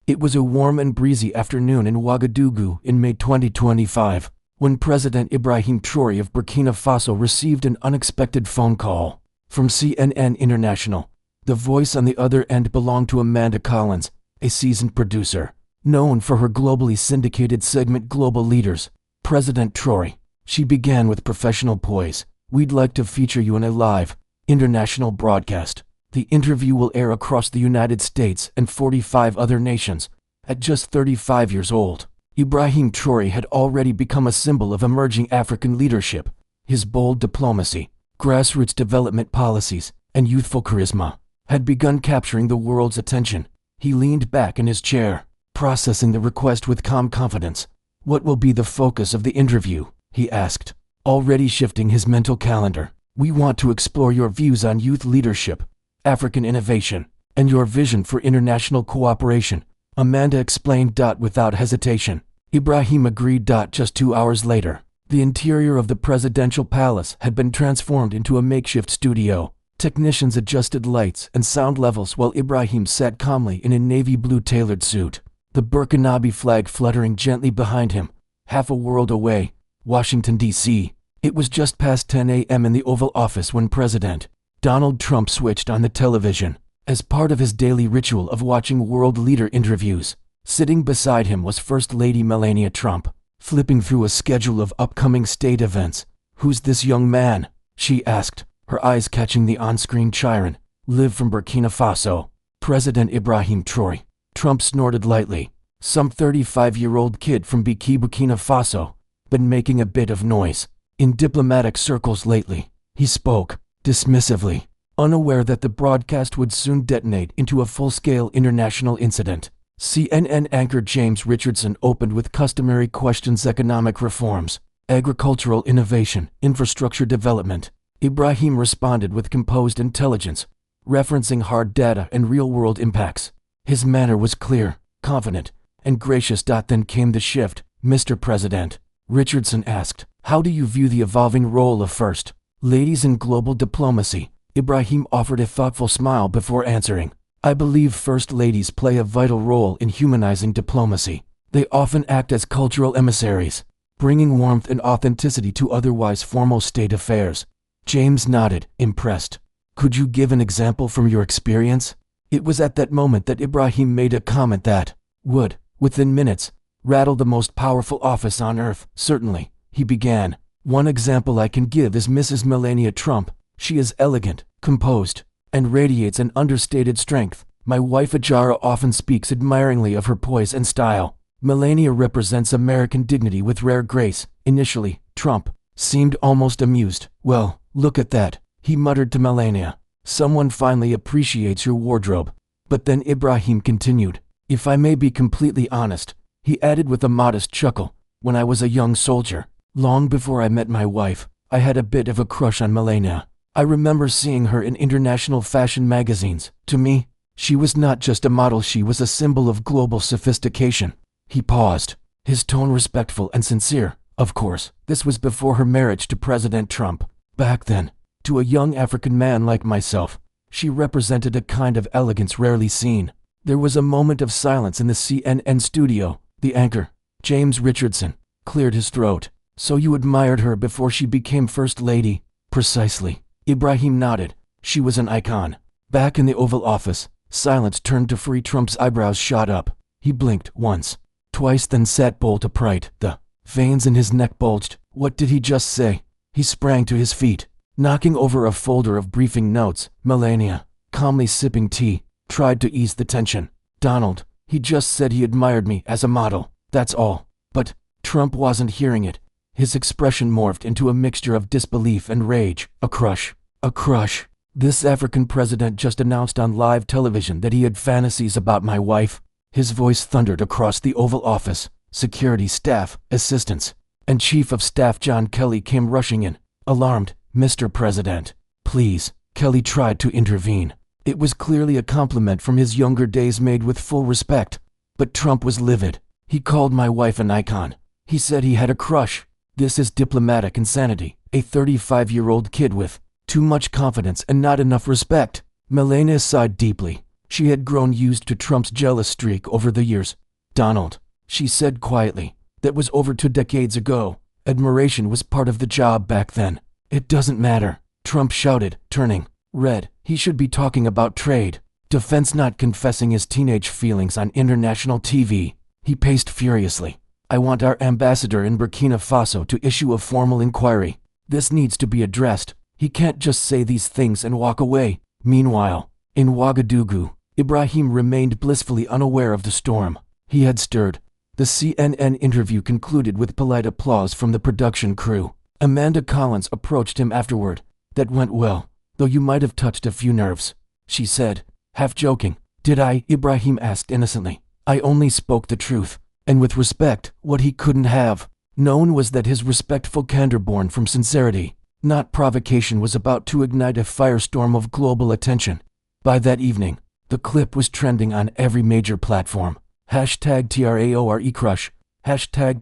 It was a warm and breezy afternoon in Ouagadougou in May 2025, when President Ibrahim Traoré of Burkina Faso received an unexpected phone call from CNN International. The voice on the other end belonged to Amanda Collins, a seasoned producer, known for her globally syndicated segment Global Leaders. President Traoré, she began with professional poise. We'd like to feature you in a live, international broadcast. The interview will air across the United States and 45 other nations. At just 35 years old, Ibrahim Traoré had already become a symbol of emerging African leadership. His bold diplomacy, grassroots development policies, and youthful charisma had begun capturing the world's attention. He leaned back in his chair, processing the request with calm confidence. "What will be the focus of the interview?" he asked, already shifting his mental calendar. "We want to explore your views on youth leadership, African innovation, and your vision for international cooperation," Amanda explained. Without hesitation, Ibrahim agreed. Just 2 hours later, the interior of the presidential palace had been transformed into a makeshift studio. Technicians adjusted lights and sound levels while Ibrahim sat calmly in a navy blue tailored suit, the Burkinabe flag fluttering gently behind him. Half a world away, Washington, D.C. It was just past 10 a.m. in the Oval Office when President Donald Trump switched on the television. As part of his daily ritual of watching world leader interviews, sitting beside him was First Lady Melania Trump, flipping through a schedule of upcoming state events. "Who's this young man?" she asked, her eyes catching the on-screen Chiron. "Live from Burkina Faso. President Ibrahim Traoré." Trump snorted lightly. "Some 35-year-old kid from Burkina Faso. Been making a bit of noise in diplomatic circles lately," he spoke, dismissively, unaware that the broadcast would soon detonate into a full-scale international incident. CNN anchor James Richardson opened with customary questions: economic reforms, agricultural innovation, infrastructure development. Ibrahim responded with composed intelligence, referencing hard data and real-world impacts. His manner was clear, confident, and gracious. Then came the shift. "Mr. President," Richardson asked, "how do you view the evolving role of First Ladies in global diplomacy?" Ibrahim offered a thoughtful smile before answering. "I believe First Ladies play a vital role in humanizing diplomacy. They often act as cultural emissaries, bringing warmth and authenticity to otherwise formal state affairs." James nodded, impressed. "Could you give an example from your experience?" It was at that moment that Ibrahim made a comment that would, within minutes, rattle the most powerful office on earth. "Certainly," he began. "One example I can give is Mrs. Melania Trump. She is elegant, composed, and radiates an understated strength. My wife Ajara often speaks admiringly of her poise and style. Melania represents American dignity with rare grace." Initially, Trump seemed almost amused. "Well, look at that," he muttered to Melania. "Someone finally appreciates your wardrobe." But then Ibrahim continued. "If I may be completely honest," he added with a modest chuckle, "when I was a young soldier, long before I met my wife, I had a bit of a crush on Melania. I remember seeing her in international fashion magazines. To me, she was not just a model, she was a symbol of global sophistication." He paused, his tone respectful and sincere. Of course, this was before her marriage to President Trump. Back then, to a young African man like myself, she represented a kind of elegance rarely seen. There was a moment of silence in the CNN studio. The anchor, James Richardson, cleared his throat. "So you admired her before she became First Lady?" "Precisely." Ibrahim nodded. "She was an icon." Back in the Oval Office, silence turned to free. Trump's eyebrows shot up. He blinked once, twice, then sat bolt upright. The veins in his neck bulged. What did he just say? He sprang to his feet, knocking over a folder of briefing notes. Melania, calmly sipping tea, tried to ease the tension. "Donald, he just said he admired me as a model, that's all." But Trump wasn't hearing it. His expression morphed into a mixture of disbelief and rage. "A crush. A crush. This African president just announced on live television that he had fantasies about my wife." His voice thundered across the Oval Office. Security staff, assistants, and Chief of Staff John Kelly came rushing in, alarmed. "Mr. President, please." Kelly tried to intervene. It was clearly a compliment from his younger days made with full respect. But Trump was livid. "He called my wife an icon. He said he had a crush. This is diplomatic insanity. A 35-year-old kid with too much confidence and not enough respect." Melania sighed deeply. She had grown used to Trump's jealous streak over the years. "Donald," she said quietly, "that was over 2 decades ago. Admiration was part of the job back then." "It doesn't matter," Trump shouted, turning red. He should be talking about trade, defense, not confessing his teenage feelings on international TV. He paced furiously. "I want our ambassador in Burkina Faso to issue a formal inquiry. This needs to be addressed. He can't just say these things and walk away." Meanwhile, in Ouagadougou, Ibrahim remained blissfully unaware of the storm. He had stirred. The CNN interview concluded with polite applause from the production crew. Amanda Collins approached him afterward. "That went well, though you might have touched a few nerves," she said, half joking. "Did I?" Ibrahim asked innocently. "I only spoke the truth, and with respect. What he couldn't have known was that his respectful candor born from sincerity, not provocation, was about to ignite a firestorm of global attention." By that evening, the clip was trending on every major platform. #TRAORECrush,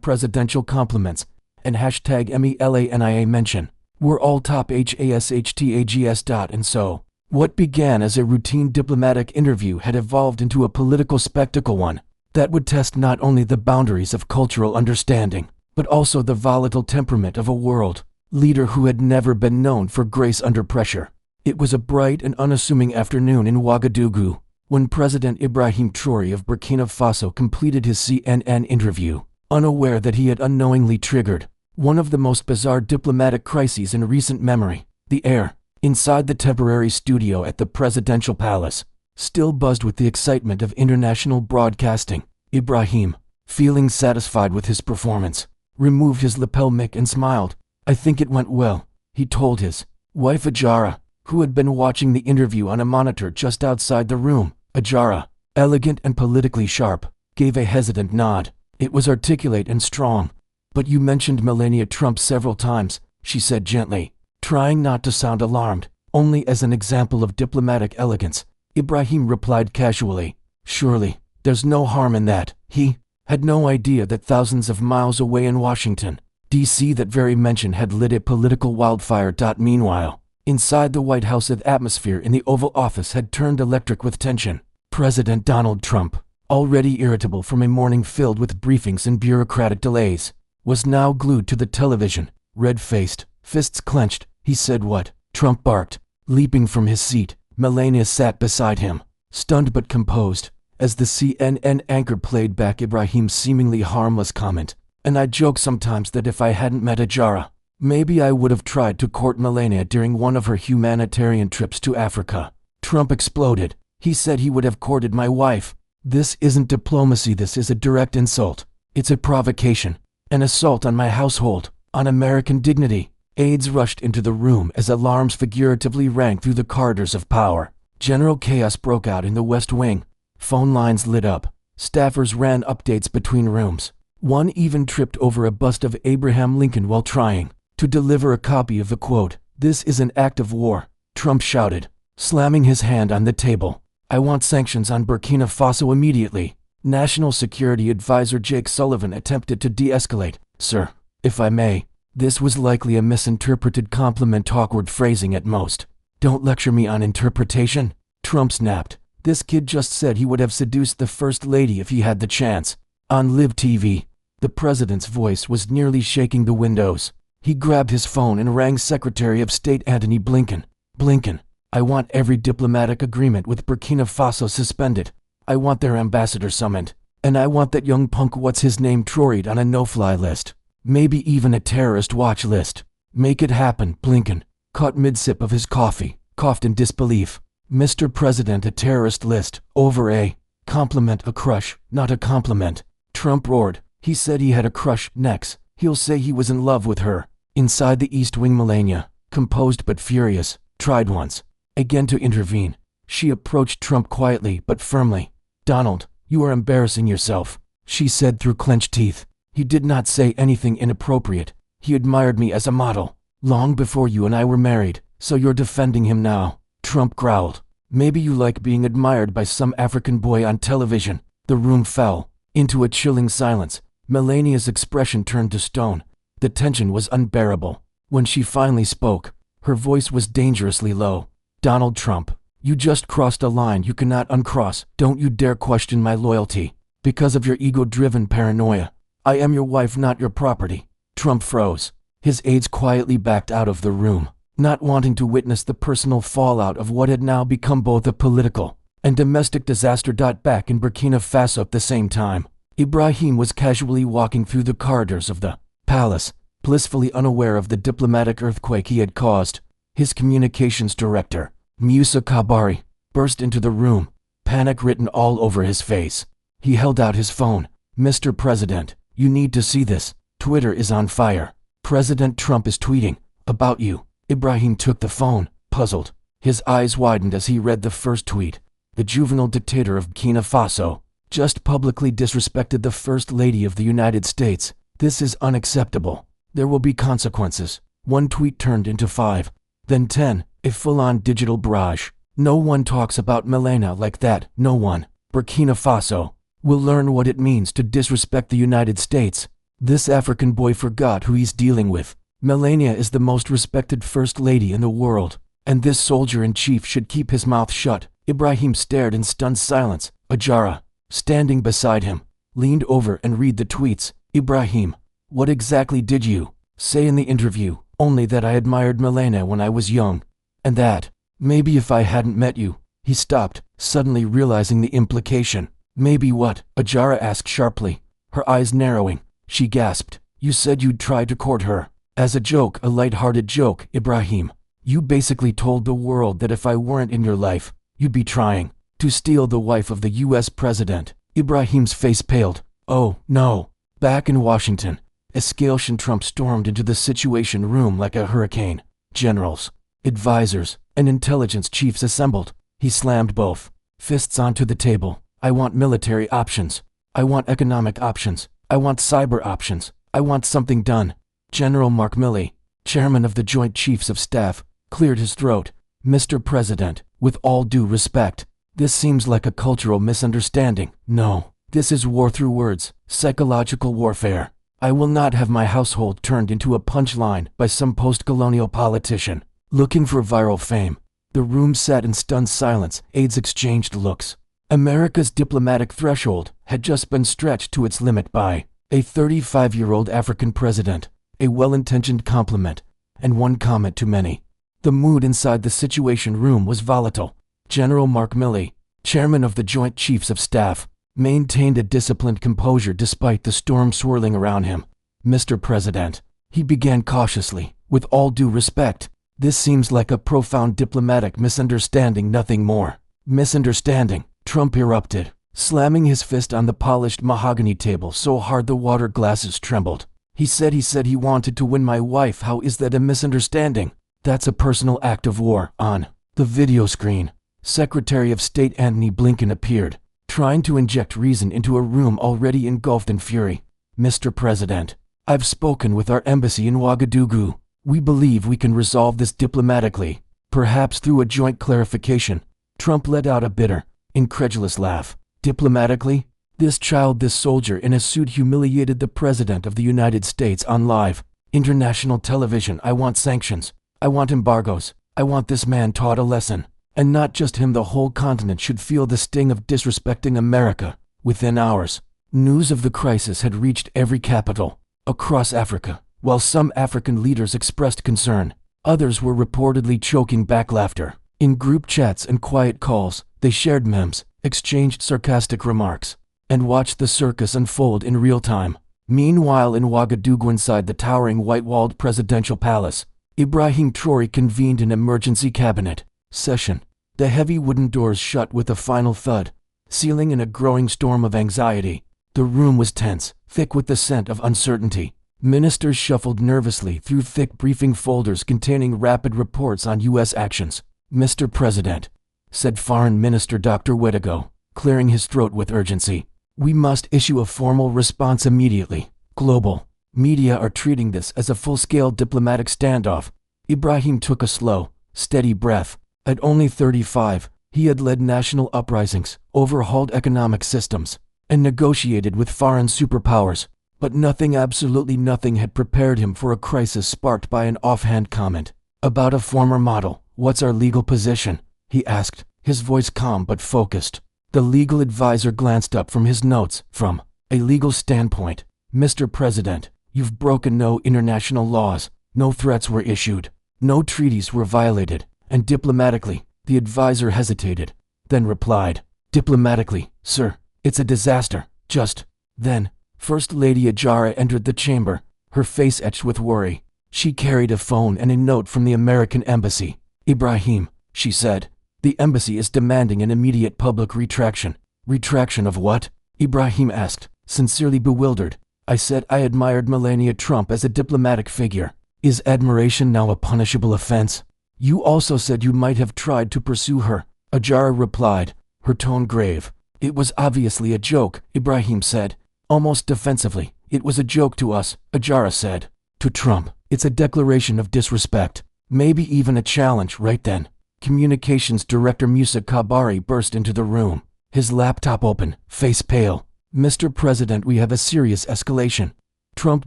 #presidential compliments, and #MELANIA mention were all top hashtags. And so, what began as a routine diplomatic interview had evolved into a political spectacle, one that would test not only the boundaries of cultural understanding, but also the volatile temperament of a world leader who had never been known for grace under pressure. It was a bright and unassuming afternoon in Ouagadougou when President Ibrahim Traoré of Burkina Faso completed his CNN interview, unaware that he had unknowingly triggered one of the most bizarre diplomatic crises in recent memory. The air inside the temporary studio at the presidential palace still buzzed with the excitement of international broadcasting. Ibrahim, feeling satisfied with his performance, removed his lapel mic and smiled. "I think it went well," he told his wife Ajara, who had been watching the interview on a monitor just outside the room. Ajara, elegant and politically sharp, gave a hesitant nod. "It was articulate and strong. But you mentioned Melania Trump several times," she said gently, trying not to sound alarmed. "Only as an example of diplomatic elegance," Ibrahim replied casually. "Surely, there's no harm in that." He had no idea that thousands of miles away in Washington, D.C., that very mention had lit a political wildfire. Meanwhile, inside the White House, the atmosphere in the Oval Office had turned electric with tension. President Donald Trump, already irritable from a morning filled with briefings and bureaucratic delays, was now glued to the television, red-faced, fists clenched. "He said what?" Trump barked, leaping from his seat. Melania sat beside him, stunned but composed, as the CNN anchor played back Ibrahim's seemingly harmless comment. "And I joke sometimes that if I hadn't met Ajara, maybe I would have tried to court Melania during one of her humanitarian trips to Africa." Trump exploded. "He said he would have courted my wife. This isn't diplomacy, this is a direct insult. It's a provocation, an assault on my household, on American dignity." Aides rushed into the room as alarms figuratively rang through the corridors of power. General chaos broke out in the West Wing. Phone lines lit up. Staffers ran updates between rooms. One even tripped over a bust of Abraham Lincoln while trying to deliver a copy of the quote. "This is an act of war," Trump shouted, slamming his hand on the table. "I want sanctions on Burkina Faso immediately." National Security Advisor Jake Sullivan attempted to de-escalate. "Sir, if I may, this was likely a misinterpreted compliment, awkward phrasing at most. Don't lecture me on interpretation." Trump snapped. "This kid just said he would have seduced the First Lady if he had the chance." On live TV, the president's voice was nearly shaking the windows. He grabbed his phone and rang Secretary of State Antony Blinken. "Blinken, I want every diplomatic agreement with Burkina Faso suspended. I want their ambassador summoned. And I want that young punk what's-his-name Traore on a no-fly list. Maybe even a terrorist watch list. Make it happen." Blinken, caught mid-sip of his coffee, coughed in disbelief. "Mr. President, a terrorist list over a compliment, a crush, not a compliment." Trump roared. "He said he had a crush. Next, he'll say he was in love with her." Inside the East Wing, Melania, composed but furious, tried once again to intervene. She approached Trump quietly but firmly. "Donald, you are embarrassing yourself," she said through clenched teeth. "He did not say anything inappropriate. He admired me as a model long before you and I were married, so you're defending him now." Trump growled. "Maybe you like being admired by some African boy on television." The room fell into a chilling silence. Melania's expression turned to stone. The tension was unbearable. When she finally spoke, her voice was dangerously low. "Donald Trump, You just crossed a line you cannot uncross. Don't you dare question my loyalty. Because of your ego-driven paranoia. I am your wife, not your property. Trump froze. His aides quietly backed out of the room, not wanting to witness the personal fallout of what had now become both a political and domestic disaster. Back in Burkina Faso at the same time, Ibrahim was casually walking through the corridors of the palace, blissfully unaware of the diplomatic earthquake he had caused. His communications director, Musa Kabari, burst into the room, panic written all over his face. He held out his phone. Mr. President, you need to see this. Twitter is on fire. President Trump is tweeting about you. Ibrahim took the phone, puzzled. His eyes widened as he read the first tweet. The juvenile dictator of Burkina Faso just publicly disrespected the First Lady of the United States. This is unacceptable. There will be consequences. One tweet turned into 5, then 10, a full-on digital barrage. No one talks about Melania like that. No one. Burkina Faso will learn what it means to disrespect the United States. This African boy forgot who he's dealing with. Melania is the most respected First Lady in the world, and this soldier-in-chief should keep his mouth shut. Ibrahim stared in stunned silence. Ajara, standing beside him, leaned over and read the tweets. Ibrahim, what exactly did you say in the interview? Only that I admired Melania when I was young, and that maybe if I hadn't met you. He stopped, suddenly realizing the implication. Maybe what? Ajara asked sharply, her eyes narrowing. She gasped. You said you'd try to court her. As a joke, a light-hearted joke, Ibrahim. You basically told the world that if I weren't in your life, you'd be trying to steal the wife of the US president. Ibrahim's face paled. Oh, no. Back in Washington, escalation. Trump stormed into the Situation Room like a hurricane. Generals, advisors, and intelligence chiefs assembled. He slammed both fists onto the table. I want military options. I want economic options. I want cyber options. I want something done. General Mark Milley, chairman of the Joint Chiefs of Staff, cleared his throat. Mr. President, with all due respect, this seems like a cultural misunderstanding. No, this is war through words, psychological warfare. I will not have my household turned into a punchline by some post-colonial politician looking for viral fame. The room sat in stunned silence. Aides exchanged looks. America's diplomatic threshold had just been stretched to its limit by a 35-year-old African president, a well-intentioned compliment, and one comment too many. The mood inside the Situation Room was volatile. General Mark Milley, chairman of the Joint Chiefs of Staff, maintained a disciplined composure despite the storm swirling around him. Mr. President, he began cautiously, with all due respect, this seems like a profound diplomatic misunderstanding, nothing more. Misunderstanding, Trump erupted, slamming his fist on the polished mahogany table so hard the water glasses trembled. He said he wanted to win my wife. How is that a misunderstanding? That's a personal act of war. On the video screen, Secretary of State Antony Blinken appeared, trying to inject reason into a room already engulfed in fury. Mr. President, I've spoken with our embassy in Ouagadougou. We believe we can resolve this diplomatically, perhaps through a joint clarification. Trump let out a bitter, incredulous laugh. Diplomatically? This child, this soldier in a suit humiliated the President of the United States on live, international television. I want sanctions. I want embargoes. I want this man taught a lesson. And not just him, the whole continent should feel the sting of disrespecting America. Within hours, news of the crisis had reached every capital across Africa. While some African leaders expressed concern, others were reportedly choking back laughter. In group chats and quiet calls, they shared memes, exchanged sarcastic remarks, and watched the circus unfold in real time. Meanwhile, in Ouagadougou, inside the towering white-walled presidential palace, Ibrahim Traoré convened an emergency cabinet session. The heavy wooden doors shut with a final thud, sealing in a growing storm of anxiety. The room was tense, thick with the scent of uncertainty. Ministers shuffled nervously through thick briefing folders containing rapid reports on U.S. actions. Mr. President, said Foreign Minister Dr. Wedego, clearing his throat with urgency, we must issue a formal response immediately. Global media are treating this as a full-scale diplomatic standoff. Ibrahim took a slow, steady breath. At only 35, he had led national uprisings, overhauled economic systems, and negotiated with foreign superpowers. But nothing, absolutely nothing, had prepared him for a crisis sparked by an offhand comment about a former model. What's our legal position? He asked, his voice calm but focused. The legal advisor glanced up from his notes. From a legal standpoint, Mr. President, you've broken no international laws, no threats were issued, no treaties were violated, and diplomatically, the advisor hesitated, then replied, diplomatically, sir, it's a disaster. Just then, First Lady Ajara entered the chamber, her face etched with worry. She carried a phone and a note from the American embassy. Ibrahim, she said, the embassy is demanding an immediate public retraction. Retraction of what? Ibrahim asked, sincerely bewildered. I said I admired Melania Trump as a diplomatic figure. Is admiration now a punishable offense? You also said you might have tried to pursue her. Ajara replied, her tone grave. It was obviously a joke, Ibrahim said, almost defensively. It was a joke to us, Ajara said. To Trump, it's a declaration of disrespect. Maybe even a challenge. Right then, Communications Director Musa Kabari burst into the room, his laptop open, face pale. Mr. President, we have a serious escalation. Trump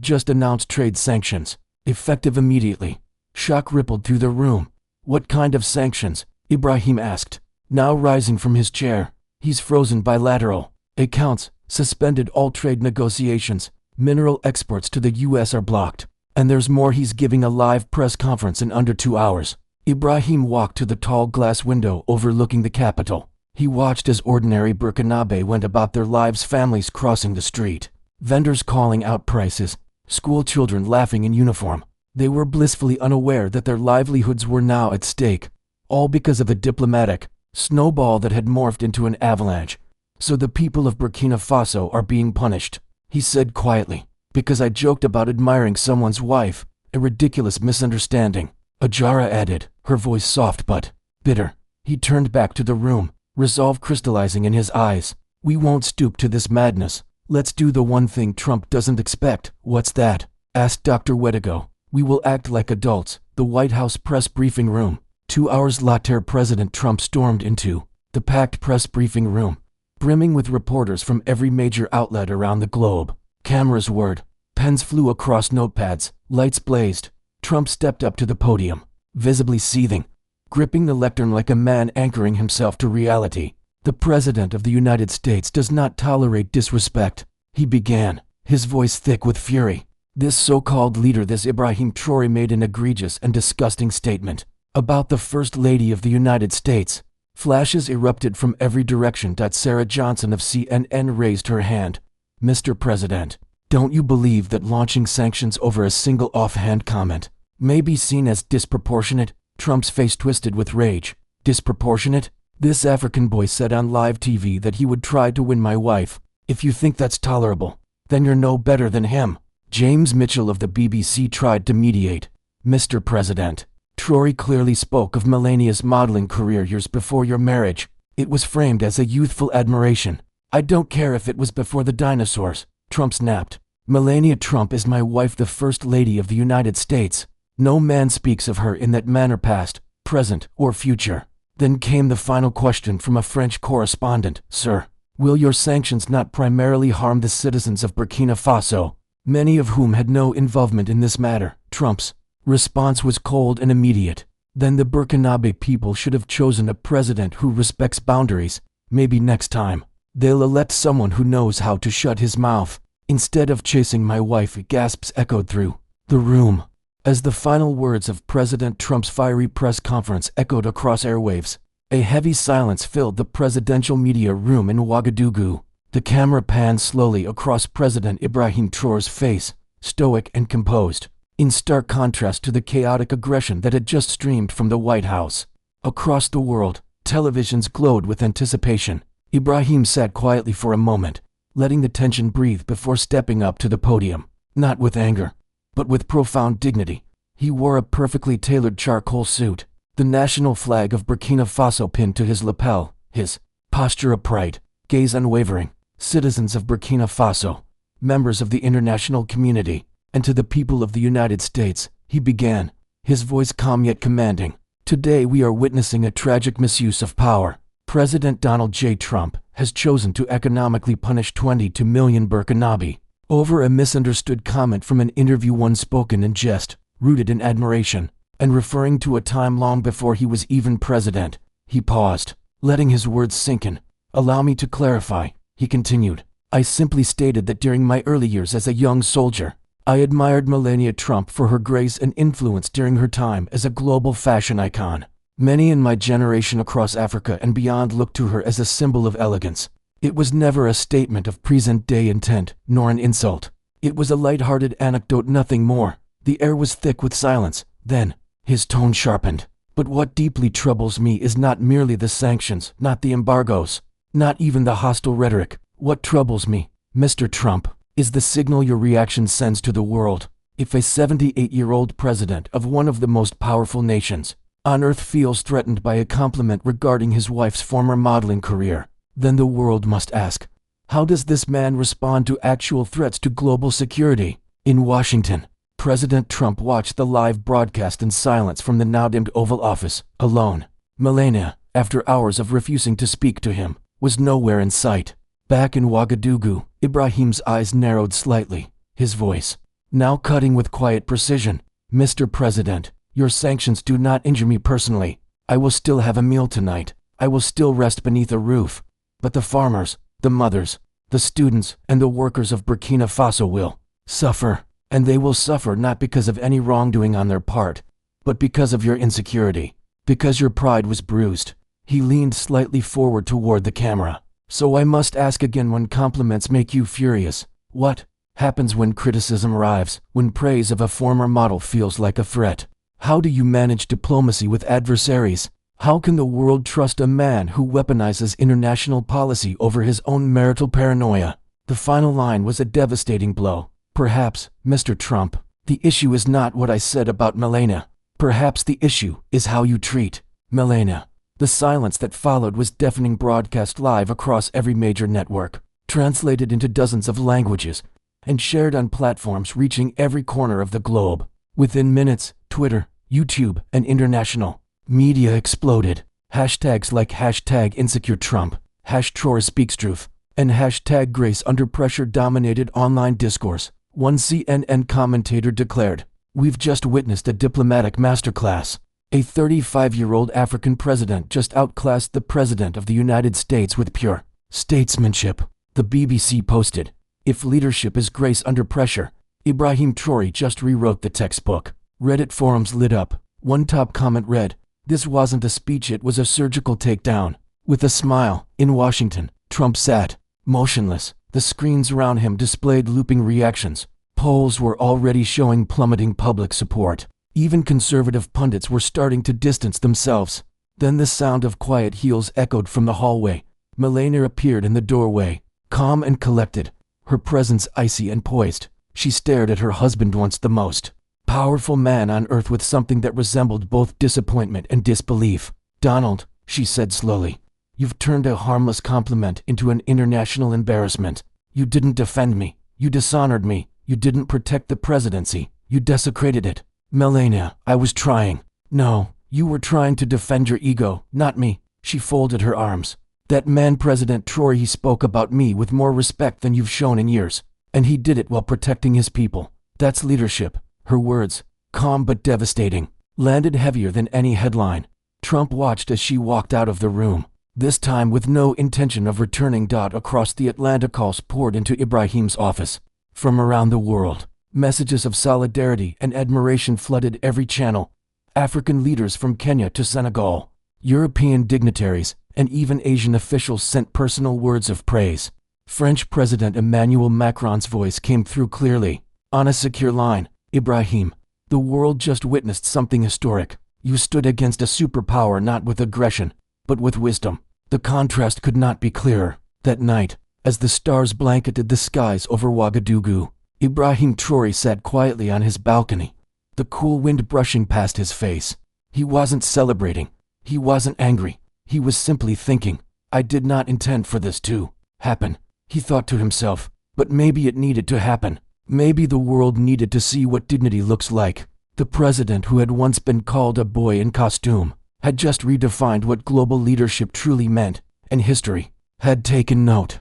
just announced trade sanctions, effective immediately. Shock rippled through the room. What kind of sanctions? Ibrahim asked, now rising from his chair. He's frozen bilateral accounts, suspended all trade negotiations, mineral exports to the US are blocked. And there's more, he's giving a live press conference in under 2 hours. Ibrahim walked to the tall glass window overlooking the Capitol. He watched as ordinary Burkinabe went about their lives, families crossing the street, vendors calling out prices, school children laughing in uniform. They were blissfully unaware that their livelihoods were now at stake, all because of a diplomatic snowball that had morphed into an avalanche. So the people of Burkina Faso are being punished, he said quietly, because I joked about admiring someone's wife, a ridiculous misunderstanding. Ajara added, her voice soft but bitter. He turned back to the room, resolve crystallizing in his eyes. We won't stoop to this madness. Let's do the one thing Trump doesn't expect. What's that? Asked Dr. Wedigo. We will act like adults. The White House press briefing room. 2 hours later, President Trump stormed into the packed press briefing room, brimming with reporters from every major outlet around the globe. Cameras whirred, pens flew across notepads, lights blazed. Trump stepped up to the podium, visibly seething, gripping the lectern like a man anchoring himself to reality. The President of the United States does not tolerate disrespect, he began, his voice thick with fury. This so-called leader, this Ibrahim Traoré, made an egregious and disgusting statement about the First Lady of the United States. Flashes erupted from every direction. Sarah Johnson of CNN raised her hand. Mr. President, don't you believe that launching sanctions over a single offhand comment may be seen as disproportionate? Trump's face twisted with rage. Disproportionate? This African boy said on live TV that he would try to win my wife. If you think that's tolerable, then you're no better than him. James Mitchell of the BBC tried to mediate. Mr. President, Traore clearly spoke of Melania's modeling career years before your marriage. It was framed as a youthful admiration. I don't care if it was before the dinosaurs, Trump snapped. Melania Trump is my wife, the First Lady of the United States. No man speaks of her in that manner, past, present, or future. Then came the final question from a French correspondent. Sir, will your sanctions not primarily harm the citizens of Burkina Faso, many of whom had no involvement in this matter? Trump's response was cold and immediate. Then the Burkinabe people should have chosen a president who respects boundaries. Maybe next time they'll elect someone who knows how to shut his mouth. Instead of chasing my wife, gasps echoed through the room as the final words of President Trump's fiery press conference echoed across airwaves. A heavy silence filled the presidential media room in Ouagadougou. The camera panned slowly across President Ibrahim Traoré's face, stoic and composed, in stark contrast to the chaotic aggression that had just streamed from the White House. Across the world, televisions glowed with anticipation. Ibrahim sat quietly for a moment, letting the tension breathe before stepping up to the podium, not with anger, but with profound dignity. He wore a perfectly tailored charcoal suit, the national flag of Burkina Faso pinned to his lapel, his posture upright, gaze unwavering. Citizens of Burkina Faso, members of the international community, and to the people of the United States, he began, his voice calm yet commanding. Today we are witnessing a tragic misuse of power. President Donald J. Trump has chosen to economically punish 22 million Burkinabe over a misunderstood comment from an interview once spoken in jest, rooted in admiration, and referring to a time long before he was even president. He paused, letting his words sink in. "Allow me to clarify," he continued. "I simply stated that during my early years as a young soldier, I admired Melania Trump for her grace and influence during her time as a global fashion icon. Many in my generation across Africa and beyond looked to her as a symbol of elegance. It was never a statement of present-day intent, nor an insult. It was a light-hearted anecdote, nothing more." The air was thick with silence. Then, his tone sharpened. "But what deeply troubles me is not merely the sanctions, not the embargoes, not even the hostile rhetoric. What troubles me, Mr. Trump, is the signal your reaction sends to the world. If a 78-year-old president of one of the most powerful nations on earth feels threatened by a compliment regarding his wife's former modeling career, then the world must ask, how does this man respond to actual threats to global security?" In Washington, President Trump watched the live broadcast in silence from the now-dimmed Oval Office, alone. Melania, after hours of refusing to speak to him, was nowhere in sight. Back in Ouagadougou, Ibrahim's eyes narrowed slightly, his voice now cutting with quiet precision. "Mr. President, your sanctions do not injure me personally. I will still have a meal tonight. I will still rest beneath a roof. But the farmers, the mothers, the students, and the workers of Burkina Faso will suffer. And they will suffer not because of any wrongdoing on their part, but because of your insecurity, because your pride was bruised." He leaned slightly forward toward the camera. "So I must ask again, when compliments make you furious, what happens when criticism arrives, when praise of a former model feels like a threat? How do you manage diplomacy with adversaries? How can the world trust a man who weaponizes international policy over his own marital paranoia?" The final line was a devastating blow. "Perhaps, Mr. Trump, the issue is not what I said about Melania. Perhaps the issue is how you treat Melania." The silence that followed was deafening, broadcast live across every major network, translated into dozens of languages, and shared on platforms reaching every corner of the globe. Within minutes, Twitter, YouTube, and international media exploded. Hashtags like #InsecureTrump, #TraoreSpeaksTruth, and #GraceUnderPressure dominated online discourse. One CNN commentator declared, "We've just witnessed a diplomatic masterclass. A 35-year-old African president just outclassed the President of the United States with pure statesmanship." The BBC posted, "If leadership is grace under pressure, Ibrahim Traoré just rewrote the textbook." Reddit forums lit up. One top comment read, "This wasn't a speech, it was a surgical takedown." With a smile, in Washington, Trump sat motionless. The screens around him displayed looping reactions. Polls were already showing plummeting public support. Even conservative pundits were starting to distance themselves. Then the sound of quiet heels echoed from the hallway. Melania appeared in the doorway, calm and collected, her presence icy and poised. She stared at her husband, once the most powerful man on earth, with something that resembled both disappointment and disbelief. "Donald," she said slowly, "you've turned a harmless compliment into an international embarrassment. You didn't defend me. You dishonored me. You didn't protect the presidency. You desecrated it." "Melania, I was trying." "No, you were trying to defend your ego, not me." She folded her arms. "That man, President Traore, he spoke about me with more respect than you've shown in years. And he did it while protecting his people. That's leadership." Her words, calm but devastating, landed heavier than any headline. Trump watched as she walked out of the room, this time with no intention of returning. Across the Atlantic, calls poured into Ibrahim's office. From around the world, messages of solidarity and admiration flooded every channel. African leaders from Kenya to Senegal, European dignitaries, and even Asian officials sent personal words of praise. French President Emmanuel Macron's voice came through clearly. On a secure line, "Ibrahim, the world just witnessed something historic. You stood against a superpower not with aggression, but with wisdom." The contrast could not be clearer. That night, as the stars blanketed the skies over Ouagadougou, Ibrahim Traoré sat quietly on his balcony, the cool wind brushing past his face. He wasn't celebrating. He wasn't angry. He was simply thinking. "I did not intend for this to happen," he thought to himself, "but maybe it needed to happen. Maybe the world needed to see what dignity looks like." The president, who had once been called a boy in costume, had just redefined what global leadership truly meant, and history had taken note.